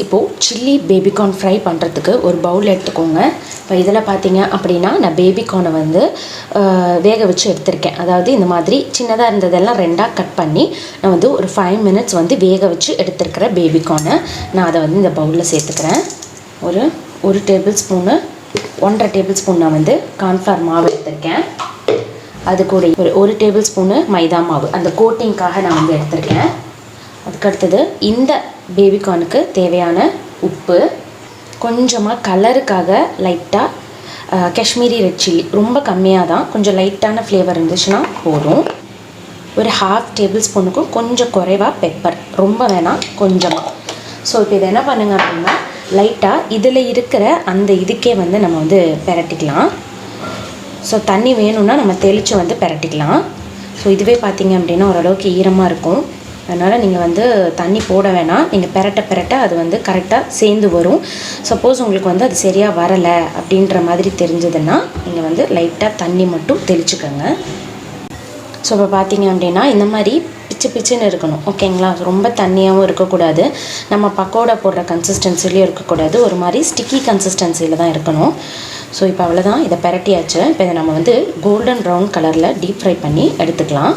இப்போ chilli baby corn fry பண்ணுறதுக்கு ஒரு பவுல் எடுத்துக்கோங்க. இப்போ இதில் பார்த்தீங்க அப்படின்னா நான் பேபிகார்னை வந்து வேக வச்சு எடுத்திருக்கேன். அதாவது இந்த மாதிரி சின்னதாக இருந்ததெல்லாம் ரெண்டாக கட் பண்ணி நான் வந்து ஒரு 5 minutes வந்து வேக வச்சு எடுத்துருக்கிறேன் பேபிகார்னை. நான் அதை வந்து இந்த பவுலில் சேர்த்துக்கிறேன். ஒரு டேபிள் ஸ்பூனு 1.5 டேபிள் ஸ்பூன் நான் வந்து கார்ன்ஃப்ளவர் மாவு எடுத்திருக்கேன். அது கூட ஒரு டேபிள் ஸ்பூனு மைதா மாவு அந்த கோட்டிங்காக நான் வந்து எடுத்திருக்கேன். அதுக்கடுத்தது இந்த பேபிகார்னுக்கு தேவையான உப்பு, கொஞ்சமாக கலருக்காக லைட்டாக காஷ்மீரி ரெட் சில்லி, ரொம்ப கம்மியாக தான், கொஞ்சம் லைட்டான ஃப்ளேவர் இருந்துச்சுன்னா போதும். ஒரு 1/2 டேபிள் ஸ்பூனுக்கும் கொஞ்சம் குறைவாக பெப்பர், ரொம்ப வேணாம், கொஞ்சமாக. ஸோ இப்போ இதை என்ன பண்ணுங்க அப்படின்னா லைட்டாக இதில் இருக்கிற அந்த இதுக்கே வந்து நம்ம வந்து பெரட்டிக்கலாம். ஸோ தண்ணி வேணும்னா நம்ம தெளித்து வந்து பெரட்டிக்கலாம். ஸோ இதுவே பார்த்திங்க அப்படின்னா ஓரளவுக்கு ஈரமாக இருக்கும். அதனால் நீங்கள் வந்து தண்ணி போட வேணாம். நீங்கள் பெரட்ட அது வந்து கரெக்டாக சேர்ந்து வரும். சப்போஸ் உங்களுக்கு வந்து அது சரியாக வரலை அப்படின்ற மாதிரி தெரிஞ்சதுன்னா நீங்கள் வந்து லைட்டாக தண்ணி மட்டும் தெளிச்சுக்கோங்க. ஸோ இப்போ பார்த்தீங்க அப்படின்னா இந்த மாதிரி பிச்சுன்னு இருக்கணும், ஓகேங்களா? ரொம்ப தண்ணியாகவும் இருக்கக்கூடாது, நம்ம பக்கோடா போடுற கன்சிஸ்டன்சிலையும் இருக்கக்கூடாது, ஒரு மாதிரி ஸ்டிக்கி கன்சிஸ்டன்சியில் தான் இருக்கணும். ஸோ இப்போ அவ்வளோதான், இதை பெரட்டியாச்சு. இப்போ இதை நம்ம வந்து கோல்டன் ப்ரௌன் கலரில் டீப் ஃப்ரை பண்ணி எடுத்துக்கலாம்.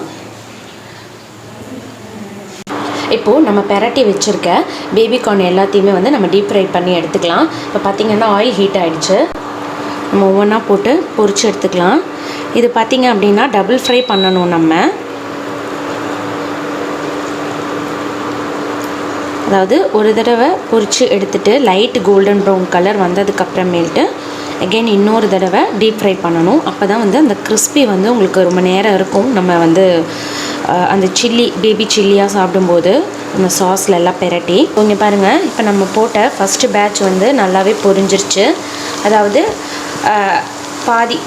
இப்போது நம்ம பெரட்டி வச்சுருக்க பேபிகார்ன் எல்லாத்தையுமே வந்து நம்ம டீப் ஃப்ரை பண்ணி எடுத்துக்கலாம். இப்போ பார்த்திங்கன்னா ஆயில் ஹீட் ஆகிடுச்சு. நம்ம ஒவ்வொன்றா போட்டு பொரித்து எடுத்துக்கலாம். இது பார்த்திங்க அப்படின்னா டபுள் ஃப்ரை பண்ணணும் நம்ம. அதாவது ஒரு தடவை பொரித்து எடுத்துகிட்டு லைட் கோல்டன் ப்ரௌன் கலர் வந்ததுக்கப்புறமேல்ட்டு அகெயின் இன்னொரு தடவை டீப் ஃப்ரை பண்ணணும். அப்போ தான் வந்து அந்த கிறிஸ்பி வந்து உங்களுக்கு ரொம்ப நேரம் இருக்கும். நம்ம வந்து அந்த சில்லி பேபி சில்லியாக சாப்பிடும்போது அந்த சாஸில் எல்லாம் பெரட்டி இங்கே பாருங்கள். இப்போ நம்ம போட்ட ஃபஸ்ட்டு பேட்ச் வந்து நல்லாவே பொரிஞ்சிருச்சு. அதாவது பாதி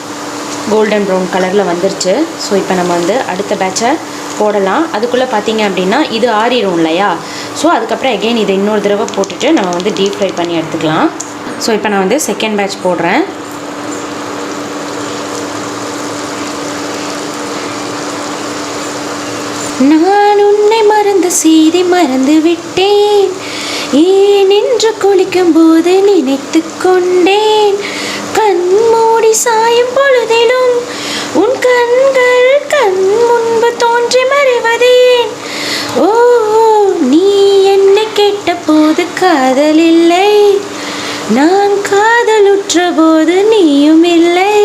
கோல்டன் ப்ரௌன் கலரில் வந்துருச்சு. ஸோ இப்போ நம்ம வந்து அடுத்த பேட்சை போடலாம். அதுக்குள்ளே பார்த்தீங்க அப்படின்னா இது ஆறிடும் இல்லையா? ஸோ அதுக்கப்புறம் எகெயின் இதை இன்னொரு தடவை போட்டுட்டு நம்ம வந்து டீப் ஃப்ரை பண்ணி எடுத்துக்கலாம். ஸோ இப்போ நான் வந்து செகண்ட் பேட்ச் போடுறேன். நான் உன்னை மறந்த செய்தி மறந்து விட்டேன், ஏன் என்று குளிக்கும் போது நினைத்து கொண்டேன், கண் மூடி சாயும் பொழுதிலும் உன் கண்கள் கண் முன்பு தோன்றி மறைவதேன், ஓ நீ என்னை கேட்ட போது காதல் இல்லை, நான் காதலுற்ற போது நீயும் இல்லை,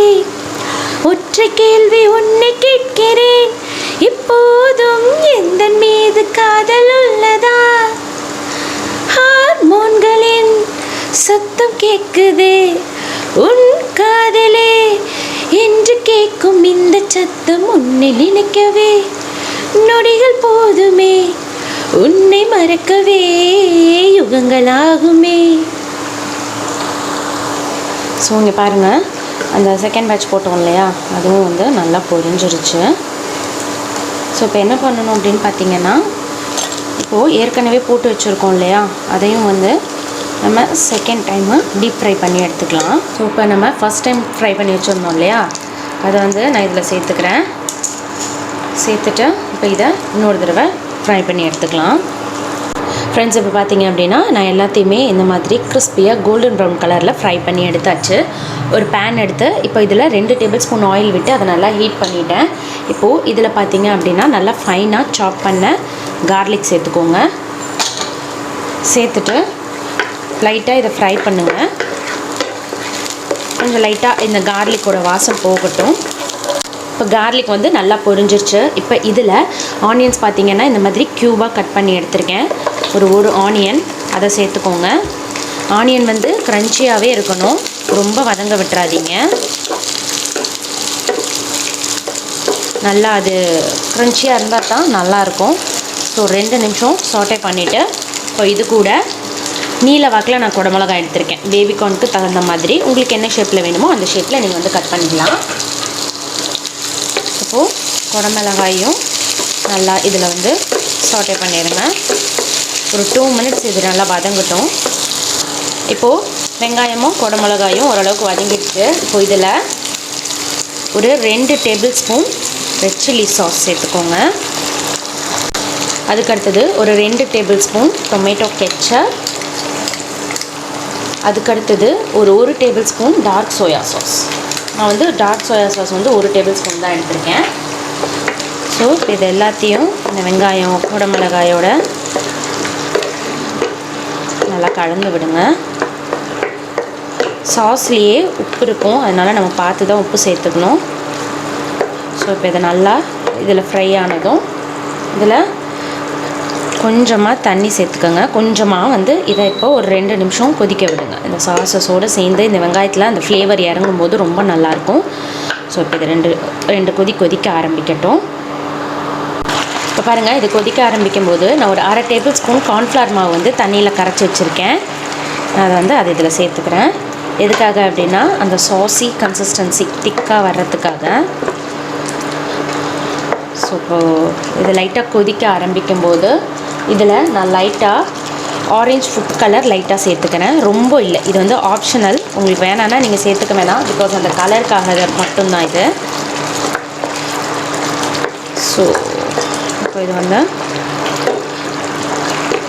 ஒற்றை கேள்வி உன்னை கேட்கிறேன், இப்போதும் எந்த மீது காதல் உள்ளதா, ஹார்மோன்களின் சத்தம் கேட்குதே உன் காதலே என்று கேட்கும் இந்த சத்தம் உன்னை நினைக்கவே நொடிகள் போதுமே, உன்னை மறக்கவே யுகங்களாகுமே. ஸோ இங்கே பாருங்கள், அந்த செகண்ட் பேட்ச் போட்டோம் இல்லையா, அதுவும் வந்து நல்லா பொரிஞ்சிருச்சு. ஸோ இப்போ என்ன பண்ணணும் அப்படின்னு பார்த்தீங்கன்னா, இப்போது ஏற்கனவே போட்டு வச்சுருக்கோம் இல்லையா, அதையும் வந்து நம்ம செகண்ட் டைமு டீப் ஃப்ரை பண்ணி எடுத்துக்கலாம். ஸோ இப்போ நம்ம ஃபஸ்ட் டைம் ஃப்ரை பண்ணி வச்சுருந்தோம் இல்லையா, அதை வந்து நான் இதில் சேர்த்துட்டு இப்போ இதை இன்னொரு தடவை ஃப்ரை பண்ணி எடுத்துக்கலாம். ஃப்ரெண்ட்ஸ், இப்போ பார்த்தீங்க அப்படின்னா நான் எல்லாத்தையுமே இந்த மாதிரி கிறிஸ்பியாக கோல்டன் ப்ரௌன் கலரில் ஃப்ரை பண்ணி எடுத்தாச்சு. ஒரு பேன் எடுத்து இப்போ இதில் 2 டேபிள் ஸ்பூன் ஆயில் விட்டு அதை நல்லா ஹீட் பண்ணிவிட்டேன். இப்போது இதில் பார்த்தீங்க அப்படின்னா நல்லா ஃபைனாக சாப் பண்ண கார்லிக் சேர்த்துக்கோங்க. சேர்த்துட்டு லைட்டாக இதை ஃப்ரை பண்ணுங்கள். கொஞ்சம் லைட்டாக இந்த கார்லிக்கோட வாசம் போகட்டும். இப்போ கார்லிக் வந்து நல்லா பொரிஞ்சிருச்சு. இப்போ இதில் ஆனியன்ஸ் பார்த்திங்கன்னா இந்த மாதிரி க்யூபாக கட் பண்ணி எடுத்திருக்கேன். ஒரு ஆனியன் அதை சேர்த்துக்கோங்க. ஆனியன் வந்து க்ரன்ச்சியாகவே இருக்கணும், ரொம்ப வதங்க விட்டுறாதீங்க. நல்லா அது க்ரன்ச்சியாக இருந்தால் தான் நல்லாயிருக்கும். ஸோ 2 நிமிஷம் சாட்டே பண்ணிவிட்டு இப்போ இது கூட நீல வாக்கில் நான் குடமிளகாய் எடுத்திருக்கேன். பேபிகார்னுக்கு தகுந்த மாதிரி உங்களுக்கு என்ன ஷேப்பில் வேணுமோ அந்த ஷேப்பில் நீங்கள் வந்து கட் பண்ணிக்கலாம். இப்போது குடமிளகாயும் நல்லா இதில் வந்து சாட்டே பண்ணிடுங்க. ஒரு 2 minutes இது நல்லா வதங்கட்டும். இப்போது வெங்காயமும் குடமிளகாயும் ஓரளவுக்கு வதங்கிடுச்சு. இப்போது இதில் ஒரு 2 table spoon red chilli sauce சேர்த்துக்கோங்க. அதுக்கடுத்தது ஒரு 2 டேபிள் ஸ்பூன் டொமேட்டோ கெச்சப், அதுக்கடுத்தது ஒரு tablespoon dark soya sauce. நான் வந்து டார்க் சோயா சாஸ் வந்து 1 டேபிள் ஸ்பூன் தான் எடுத்திருக்கேன். ஸோ இது எல்லாத்தையும் இந்த வெங்காயம் குடமிளகாயோட நல்லா கலந்து விடுங்க. சாஸ்லேயே உப்பு இருக்கும், அதனால் நம்ம பார்த்து தான் உப்பு சேர்த்துக்கணும். ஸோ இப்போ இதை நல்லா இதில் ஃப்ரை ஆனதும் இதில் கொஞ்சமாக தண்ணி சேர்த்துக்கோங்க. கொஞ்சமாக வந்து இதை இப்போ ஒரு 2 நிமிஷம் கொதிக்க விடுங்க. இந்த சாஸஸோடு சேர்ந்து இந்த வெங்காயத்தில் அந்த ஃப்ளேவர் இறங்கும் போது ரொம்ப நல்லாயிருக்கும். ஸோ இப்போ இது ரெண்டு கொதிக்க ஆரம்பிக்கட்டும். இப்போ பாருங்கள், இது கொதிக்க ஆரம்பிக்கும் போது நான் ஒரு 1/2 டேபிள் ஸ்பூன் கார்ன்ஃப்ளவர் மாவு வந்து தண்ணியில் கரைச்சி வச்சுருக்கேன். நான் அதை இதில் சேர்த்துக்கிறேன். எதுக்காக அப்படின்னா அந்த சாஸி கன்சிஸ்டன்சி திக்காக வர்றதுக்காக. ஸோ இப்போது இது லைட்டாக கொதிக்க ஆரம்பிக்கும் போது இதில் நான் லைட்டாக ஆரஞ்ச் ஃபுட் கலர் லைட்டாக சேர்த்துக்கிறேன். ரொம்ப இல்லை, இது வந்து ஆப்ஷனல். உங்களுக்கு வேணான்னா நீங்கள் சேர்த்துக்க வேணாம், பிகாஸ் அந்த கலருக்காக மட்டும்தான் இது. ஸோ இப்போ இது வந்து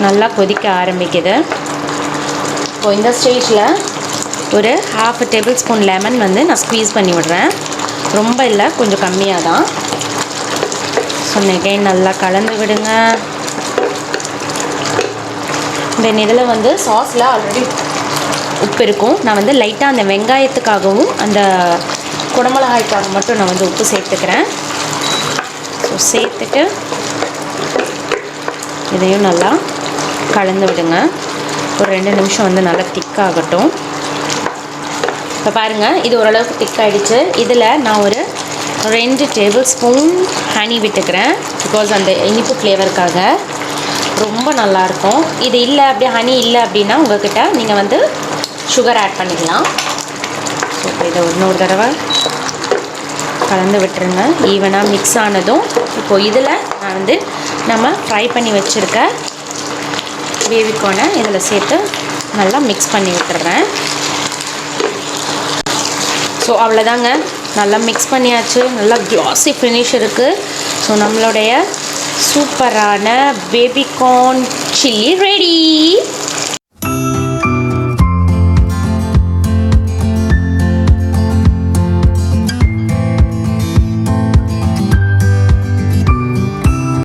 நல்லா கொதிக்க ஆரம்பிக்குது. இப்போ இந்த ஸ்டேஜில் ஒரு 1/2 டேபிள் ஸ்பூன் லெமன் வந்து நான் ஸ்க்வீஸ் பண்ணி விடுறேன். ரொம்ப இல்லை, கொஞ்சம் கம்மியாக தான். சொன்னேன், நல்லா கலந்து விடுங்க. தென் இதில் வந்து சாஸில் ஆல்ரெடி உப்பு இருக்கும். நான் வந்து லைட்டாக அந்த வெங்காயத்துக்காகவும் அந்த குடமிளகாய்க்காக மட்டும் நான் வந்து உப்பு சேர்த்துக்கிறேன். ஸோ சேர்த்துட்டு இதையும் நல்லா கலந்து விடுங்க. ஒரு 2 நிமிஷம் வந்து நல்லா திக்காகட்டும். இப்போ பாருங்கள், இது ஓரளவுக்கு திக்காகிடுச்சு. இதில் நான் ஒரு 2 டேபிள் ஸ்பூன் ஹனி விட்டுக்கிறேன், பிகாஸ் அந்த இனிப்பு ஃப்ளேவருக்காக ரொம்ப நல்லாயிருக்கும். இது இல்லை அப்படியே ஹனி இல்லை அப்படின்னா உங்கள்கிட்ட நீங்கள் வந்து சுகர் ஆட் பண்ணிக்கலாம். ஸோ இப்போ இதை இன்னொரு தடவை கலந்து விட்டுருங்க. ஈவனாக மிக்ஸ் ஆனதும் இப்போது இதில் நான் வந்து நம்ம ஃப்ரை பண்ணி வச்சுருக்க பேபிகார்னை இதில் சேர்த்து நல்லா மிக்ஸ் பண்ணி விட்டுறேன். ஸோ அவ்வளோதாங்க, நல்லா மிக்ஸ் பண்ணியாச்சு. நல்லா க்ளாஸி ஃபினிஷ் இருக்குது. ஸோ நம்மளுடைய சூப்பரான பேபிகார்ன் சில்லி ரெடி.